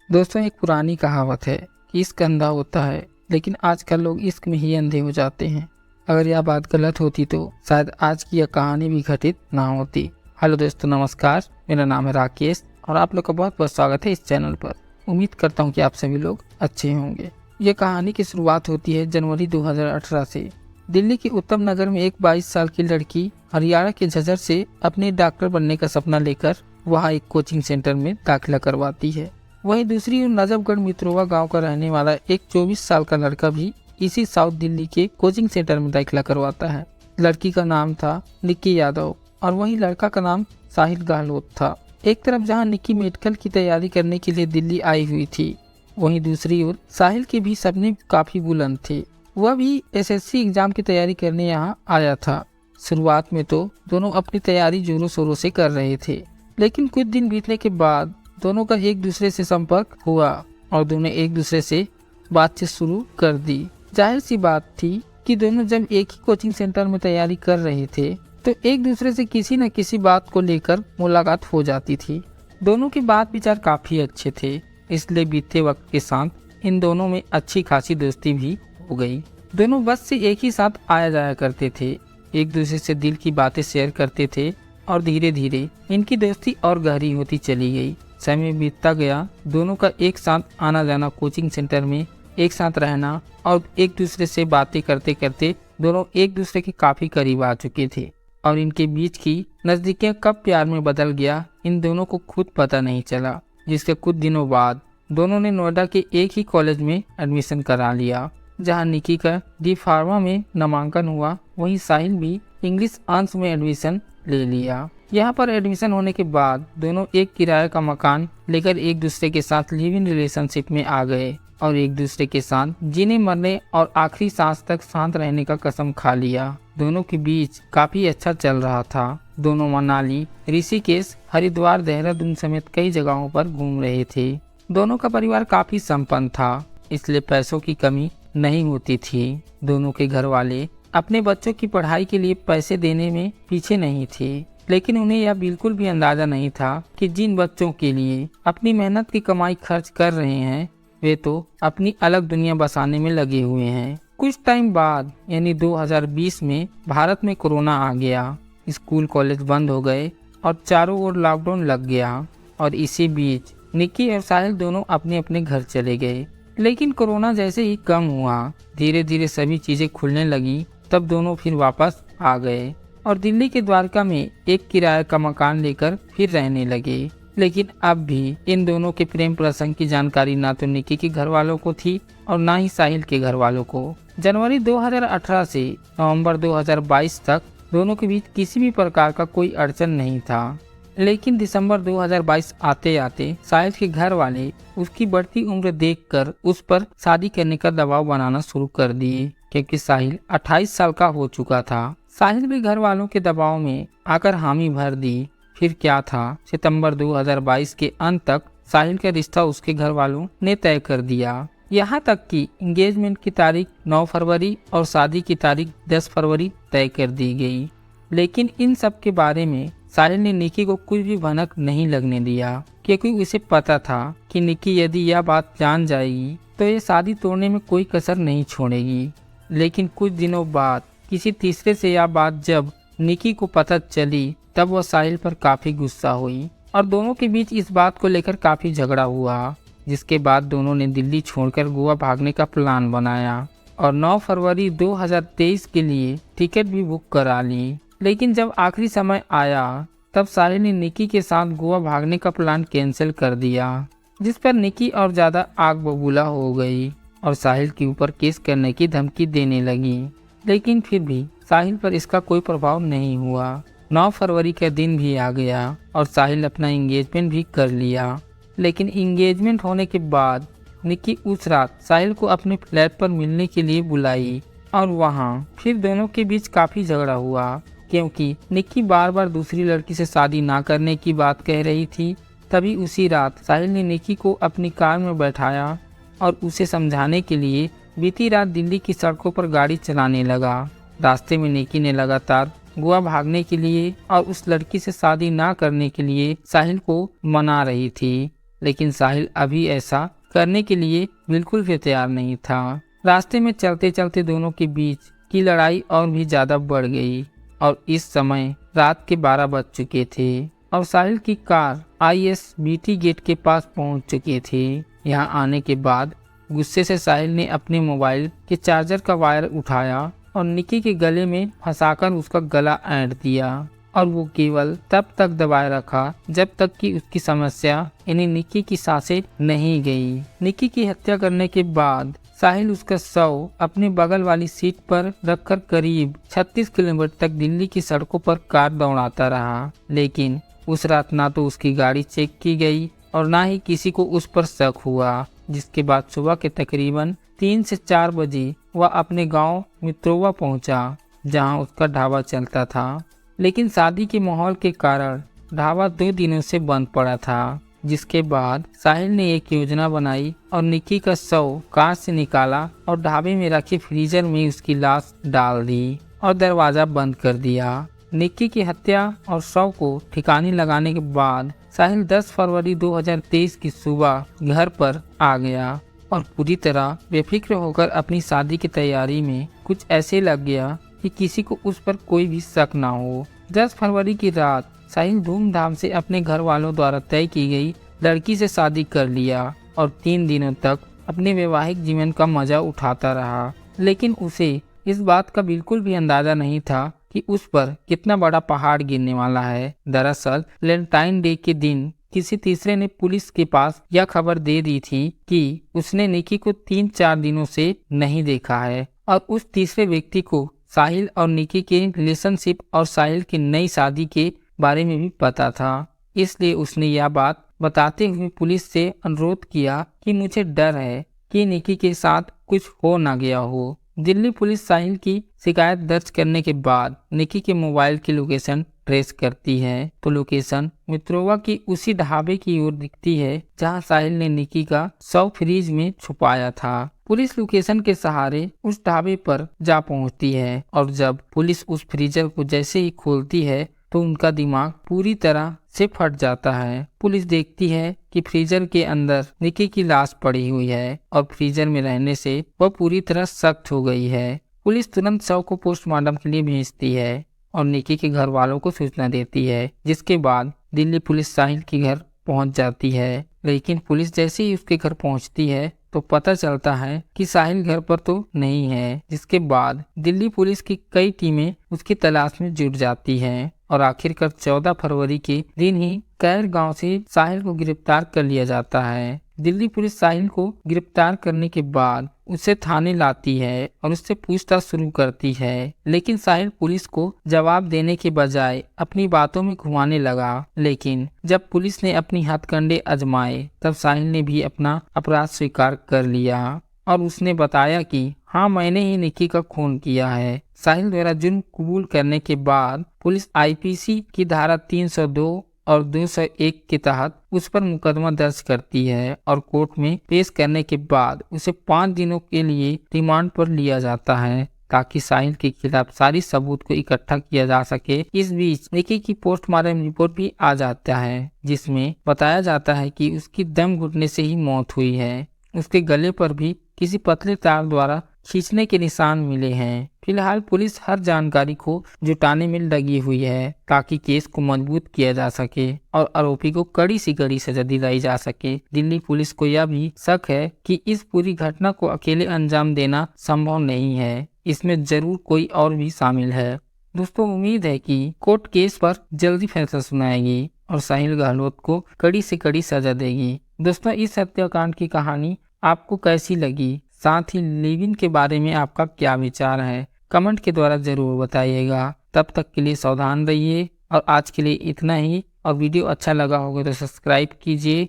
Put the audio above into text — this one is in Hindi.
दोस्तों, एक पुरानी कहावत है कि इश्क अंधा होता है, लेकिन आजकल लोग इश्क में ही अंधे हो जाते हैं। अगर यह बात गलत होती तो शायद आज की यह कहानी भी घटित ना होती। हेलो दोस्तों, नमस्कार। मेरा नाम है राकेश और आप लोग का बहुत बहुत स्वागत है इस चैनल पर। उम्मीद करता हूँ कि आप सभी लोग अच्छे होंगे। ये कहानी की शुरुआत होती है जनवरी 2018 से। दिल्ली के उत्तम नगर में एक 22 साल की लड़की हरियाणा के झज्जर से अपने डॉक्टर बनने का सपना लेकर वहाँ एक कोचिंग सेंटर में दाखिला करवाती है। वहीं दूसरी ओर नजफगढ़ मित्रोवा गांव का रहने वाला एक 24 साल का लड़का भी इसी साउथ दिल्ली के कोचिंग सेंटर में दाखिला करवाता है। लड़की का नाम था निक्की यादव और वहीं लड़का का नाम साहिल गहलोत था। एक तरफ जहां निक्की मेडिकल की तैयारी करने के लिए दिल्ली आई हुई थी, वहीं दूसरी ओर साहिल के भी सपने काफी बुलंद थे। वह भी एसएससी एग्जाम की तैयारी करने यहाँ आया था। शुरुआत में तो दोनों अपनी तैयारी जोरों शोरों से कर रहे थे, लेकिन कुछ दिन बीतने के बाद दोनों का एक दूसरे से संपर्क हुआ और दोनों एक दूसरे से बातचीत शुरू कर दी। जाहिर सी बात थी कि दोनों जब एक ही कोचिंग सेंटर में तैयारी कर रहे थे तो एक दूसरे से किसी न किसी बात को लेकर मुलाकात हो जाती थी। दोनों के बात विचार काफी अच्छे थे, इसलिए बीते वक्त के साथ इन दोनों में अच्छी खासी दोस्ती भी हो गई। दोनों बस से एक ही साथ आया जाया करते थे, एक दूसरे से दिल की बातें शेयर करते थे और धीरे धीरे इनकी दोस्ती और गहरी होती चली गई। समय बीतता गया, दोनों का एक साथ आना जाना, कोचिंग सेंटर में एक साथ रहना और एक दूसरे से बातें करते करते दोनों एक दूसरे के काफी करीब आ चुके थे और इनके बीच की नजदीकियां कब प्यार में बदल गया इन दोनों को खुद पता नहीं चला। जिसके कुछ दिनों बाद दोनों ने नोएडा के एक ही कॉलेज में एडमिशन करा लिया, जहाँ निक्की का डी फार्मा में नामांकन हुआ, वहीं साहिल भी इंग्लिश अंश में एडमिशन ले लिया। यहाँ पर एडमिशन होने के बाद दोनों एक किराए का मकान लेकर एक दूसरे के साथ लिव इन रिलेशनशिप में आ गए और एक दूसरे के साथ जीने मरने और आखिरी सांस तक साथ रहने का कसम खा लिया। दोनों के बीच काफी अच्छा चल रहा था। दोनों मनाली, ऋषिकेश, हरिद्वार, देहरादून समेत कई जगहों पर घूम रहे थे। दोनों का परिवार काफी संपन्न था, इसलिए पैसों की कमी नहीं होती थी। दोनों के घर वाले अपने बच्चों की पढ़ाई के लिए पैसे देने में पीछे नहीं थे, लेकिन उन्हें यह बिल्कुल भी अंदाजा नहीं था कि जिन बच्चों के लिए अपनी मेहनत की कमाई खर्च कर रहे हैं वे तो अपनी अलग दुनिया बसाने में लगे हुए हैं। कुछ टाइम बाद यानी 2020 में भारत में कोरोना आ गया, स्कूल कॉलेज बंद हो गए और चारों ओर लॉकडाउन लग गया और इसी बीच निक्की और साहिल दोनों अपने अपने घर चले गए। लेकिन कोरोना जैसे ही कम हुआ, धीरे धीरे सभी चीजें खुलने लगी, तब दोनों फिर वापस आ गए और दिल्ली के द्वारका में एक किराए का मकान लेकर फिर रहने लगे। लेकिन अब भी इन दोनों के प्रेम प्रसंग की जानकारी ना तो निक्की के घर वालों को थी और ना ही साहिल के घर वालों को। जनवरी 2018 से नवंबर 2022 तक दोनों के बीच किसी भी प्रकार का कोई अड़चन नहीं था। लेकिन दिसंबर 2022 आते आते साहिल के घर वाले उसकी बढ़ती उम्र देखकर उस पर शादी करने का दबाव बनाना शुरू कर दिए, क्योंकि साहिल 28 साल का हो चुका था। साहिल भी घर वालों के दबाव में आकर हामी भर दी। फिर क्या था, सितंबर 2022 के अंत तक साहिल का रिश्ता उसके घर वालों ने तय कर दिया। यहाँ तक कि एंगेजमेंट की तारीख 9 फरवरी और शादी की तारीख 10 फरवरी तय कर दी गई। लेकिन इन सब के बारे में साहिल ने निक्की को कुछ भी भनक नहीं लगने दिया, क्योंकि उसे पता था कि निक्की यदि यह बात जान जाएगी तो ये शादी तोड़ने में कोई कसर नहीं छोड़ेगी। लेकिन कुछ दिनों बाद किसी तीसरे से यह बात जब निक्की को पता चली, तब वह साहिल पर काफी गुस्सा हुई और दोनों के बीच इस बात को लेकर काफी झगड़ा हुआ, जिसके बाद दोनों ने दिल्ली छोड़कर गोवा भागने का प्लान बनाया और 9 फरवरी 2023 के लिए टिकट भी बुक करा ली। लेकिन जब आखिरी समय आया, तब साहिल ने निक्की के साथ गोवा भागने का प्लान कैंसिल कर दिया, जिस पर निक्की और ज्यादा आग बबूला हो गई और साहिल के ऊपर केस करने की धमकी देने लगी। लेकिन फिर भी साहिल पर इसका कोई प्रभाव नहीं हुआ। 9 फरवरी का दिन भी आ गया और साहिल अपना एंगेजमेंट भी कर लिया। लेकिन एंगेजमेंट होने के बाद निक्की उस रात साहिल को अपने फ्लैट पर मिलने के लिए बुलाई और वहां फिर दोनों के बीच काफी झगड़ा हुआ, क्योंकि निक्की बार बार दूसरी लड़की से शादी ना करने की बात कह रही थी। तभी उसी रात साहिल ने निक्की को अपनी कार में बैठाया और उसे समझाने के लिए बीती रात दिल्ली की सड़कों पर गाड़ी चलाने लगा। रास्ते में निक्की ने लगातार गोवा भागने के लिए और उस लड़की से शादी ना करने के लिए साहिल को मना रही थी। लेकिन साहिल अभी ऐसा करने के लिए बिल्कुल भी तैयार नहीं था। रास्ते में चलते चलते दोनों के बीच की लड़ाई और भी ज्यादा बढ़ गई और इस समय रात के 12 बज चुके थे और साहिल की कार ISBT गेट के पास पहुंच चुकी थी। यहाँ आने के बाद गुस्से से साहिल ने अपने मोबाइल के चार्जर का वायर उठाया और निकी के गले में फंसाकर उसका गला ऐंठ दिया और वो केवल तब तक दबाए रखा जब तक कि उसकी समस्या यानी निकी की सांसें नहीं गई। निकी की हत्या करने के बाद साहिल उसका शव अपने बगल वाली सीट पर रखकर करीब 36 किलोमीटर तक दिल्ली की सड़कों पर कार दौड़ाता रहा, लेकिन उस रात ना तो उसकी गाड़ी चेक की गई और ना ही किसी को उस पर शक हुआ। जिसके बाद सुबह के तकरीबन 3 से 4 बजे वह अपने गांव मित्रोवा पहुंचा, जहां उसका ढाबा चलता था, लेकिन शादी के माहौल के कारण ढाबा 2 दिनों से बंद पड़ा था। जिसके बाद साहिल ने एक योजना बनाई और निकी का शव कार से निकाला और ढाबे में रखे फ्रीजर में उसकी लाश डाल दी और दरवाजा बंद कर दिया। निकी की हत्या और शव को ठिकाने लगाने के बाद साहिल 10 फरवरी 2023 की सुबह घर पर आ गया और पूरी तरह बेफिक्र होकर अपनी शादी की तैयारी में कुछ ऐसे लग गया कि किसी को उस पर कोई भी शक ना हो। 10 फरवरी की रात साहिल धूमधाम से अपने घर वालों द्वारा तय की गई लड़की से शादी कर लिया और 3 दिनों तक अपने वैवाहिक जीवन का मजा उठाता रहा, लेकिन उसे इस बात का बिल्कुल भी अंदाजा नहीं था कि उस पर कितना बड़ा पहाड़ गिरने वाला है। दरअसल वैलेंटाइन डे के दिन किसी तीसरे ने पुलिस के पास यह खबर दे दी थी कि उसने निकी को 3-4 दिनों से नहीं देखा है और उस तीसरे व्यक्ति को साहिल और निकी के रिलेशनशिप और साहिल की नई शादी के बारे में भी पता था। इसलिए उसने यह बात बताते हुए पुलिस से अनुरोध किया कि मुझे डर है कि निकी के साथ कुछ हो ना गया हो। दिल्ली पुलिस साहिल की शिकायत दर्ज करने के बाद निकी के मोबाइल की लोकेशन ट्रेस करती है, तो लोकेशन मित्रोवा की उसी ढाबे की ओर दिखती है जहां साहिल ने निकी का शव फ्रीज में छुपाया था। पुलिस लोकेशन के सहारे उस ढाबे पर जा पहुंचती है और जब पुलिस उस फ्रीजर को जैसे ही खोलती है तो उनका दिमाग पूरी तरह से फट जाता है। पुलिस देखती है कि फ्रीजर के अंदर निकी की लाश पड़ी हुई है और फ्रीजर में रहने से वह पूरी तरह सख्त हो गई है। पुलिस तुरंत शव को पोस्टमार्टम के लिए भेजती है और निकी के घर वालों को सूचना देती है, जिसके बाद दिल्ली पुलिस साहिल के घर पहुंच जाती है। लेकिन पुलिस जैसे ही उसके घर पहुंचती है तो पता चलता है कि साहिल घर पर तो नहीं है। जिसके बाद दिल्ली पुलिस की कई टीमें उसकी तलाश में जुट जाती हैं और आखिरकार 14 फरवरी के दिन ही कैर गांव से साहिल को गिरफ्तार कर लिया जाता है। दिल्ली पुलिस साहिल को गिरफ्तार करने के बाद उसे थाने लाती है और उससे पूछताछ शुरू करती है, लेकिन साहिल पुलिस को जवाब देने के बजाय अपनी बातों में घुमाने लगा। लेकिन जब पुलिस ने अपनी हथकंडे आजमाए तब साहिल ने भी अपना अपराध स्वीकार कर लिया और उसने बताया कि हाँ, मैंने ही निकी का खून किया है। साहिल द्वारा जुर्म कबूल करने के बाद पुलिस IPC की धारा 302 और 201 के तहत उस पर मुकदमा दर्ज करती है और कोर्ट में पेश करने के बाद उसे 5 दिनों के लिए रिमांड पर लिया जाता है ताकि साहिल के खिलाफ सारी सबूत को इकट्ठा किया जा सके। इस बीच निकी की पोस्टमार्टम रिपोर्ट भी आ जाता है, जिसमें बताया जाता है कि उसकी दम घुटने से ही मौत हुई है। उसके गले पर भी किसी पतले तार द्वारा खींचने के निशान मिले हैं। फिलहाल पुलिस हर जानकारी को जुटाने में लगी हुई है ताकि केस को मजबूत किया जा सके और आरोपी को कड़ी से कड़ी सजा दिलाई जा सके। दिल्ली पुलिस को यह भी शक है कि इस पूरी घटना को अकेले अंजाम देना संभव नहीं है, इसमें जरूर कोई और भी शामिल है। दोस्तों, उम्मीद है कि कोर्ट केस पर जल्दी फैसला सुनाएगी और साहिल गहलोत को कड़ी से कड़ी सजा देगी। दोस्तों, इस हत्याकांड की कहानी आपको कैसी लगी? साथ ही लिव इन के बारे में आपका क्या विचार है? कमेंट के द्वारा जरूर बताइएगा। तब तक के लिए सावधान रहिए और आज के लिए इतना ही। और वीडियो अच्छा लगा होगा तो सब्सक्राइब कीजिए